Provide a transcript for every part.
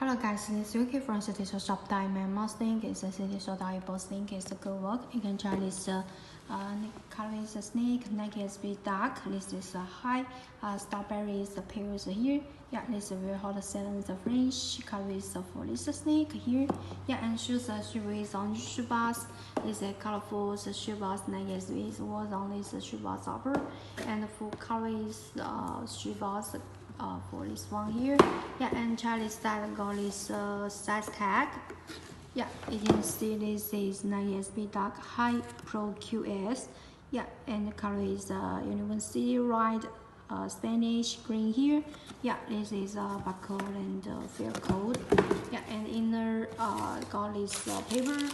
Hello guys, this is Yuki from City Shop Time and most link is the City Shop both link is good work. You can try this color is a snake, neck is be dark, this is a high, strawberry is appears here. Yeah, this is very hot selling the French color is for this snake here. Yeah, and shoes is on shoe box. This is colorful shoe box, neck is was on this shoe box upper, and full color is shoe box. For this one here, yeah, and Charlie style got this size tag. Yeah, you can see this is 9SB dark high pro QS. Yeah, and the color is University Red Spanish green here. Yeah, this is barcode and fair code. Yeah, and inner got this paper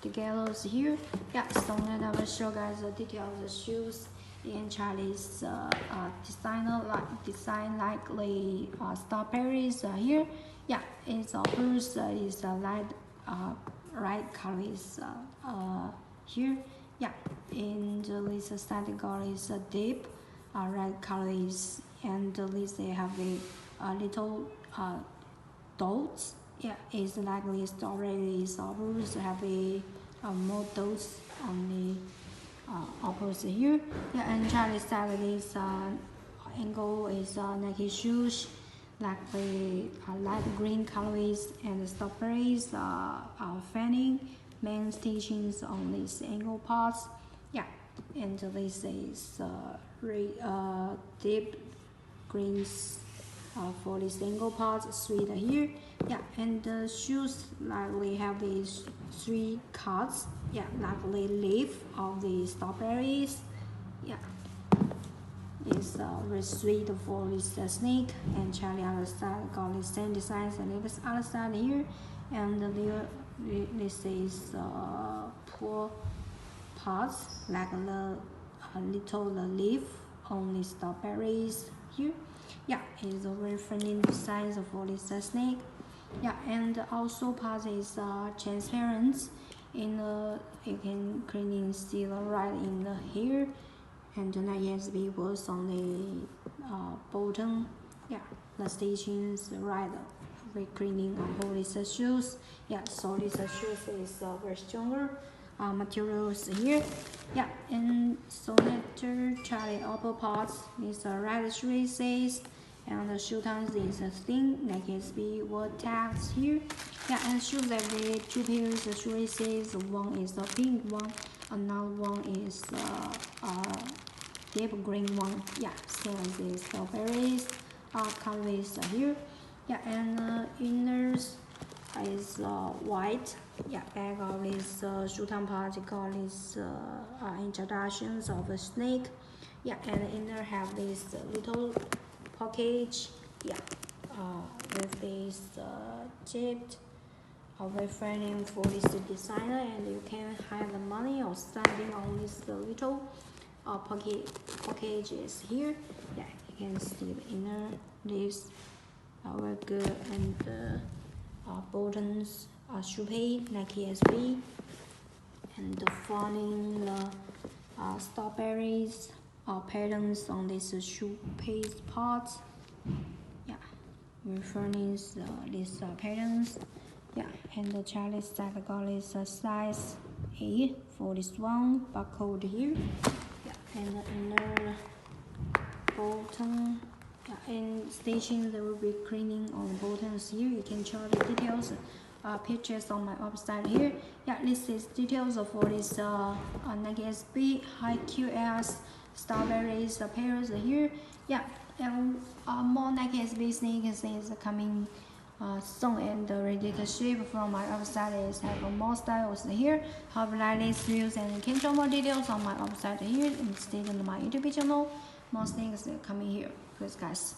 together here. Yeah, so now I will show guys the detail of the shoes. In Charlie's design likely strawberries here. Yeah, it's offers is light right colors here. Yeah, and this side color is deep red colors, and this they have a little dots. Yeah, it's likely strawberries offers have a more dots on the opposite here. Yeah, and Charlie style is angle is Nike shoes, like the light green colors and strawberries fanning main stitchings on these angle parts. Yeah, and this is deep greens for this angle part, sweet here. Yeah, and the shoes like we have these 3 cards. Yeah, like the leaf of the strawberries. Yeah, it's very sweet for this snake. And Charlie other side got the same design and this other side here. And this is poor parts like the little leaf on the strawberries here. Yeah, it's a very friendly design for this snake. Yeah, and also part is transparent. In the you can clearly see the right in the here, and the USB was on the bottom. Yeah, the stations right cleaning on all these shoes. Yeah, so this shoes is very stronger materials here. Yeah, and so later Charlie upper parts is red traces. And the shoe times is a thin, like SB word tags here. Yeah, and shoes like the 2 pairs of traces. One is the pink one, another one is deep green one. Yeah, same as this strawberries colors here. Yeah, and inners is white. Yeah, back of this shoe time particle is introductions of a snake. Yeah, and inner have this little package, yeah, with this chipped refraining for this designer, and you can hide the money or standing on this little packages here. Yeah, you can see the inner leaves very good, and buttons shoe pay like ESB, and the following the strawberries patterns on this shoe paste parts. Yeah, we furnish these patterns. Yeah, and the Charlie style got is size 8 for this one barcode here. Yeah, and the inner bottom. Yeah, and stitching there will be cleaning on the buttons here. You can check the details pictures on my website here. Yeah, this is details for this Nike SB high QS strawberries pairs here. Yeah, and more Nike SB sneakers is coming soon, and ready to ship from my website is have more styles here. Hope you like these views, and you can check more details on my website here, and stay on my YouTube channel. More things coming here. Please guys.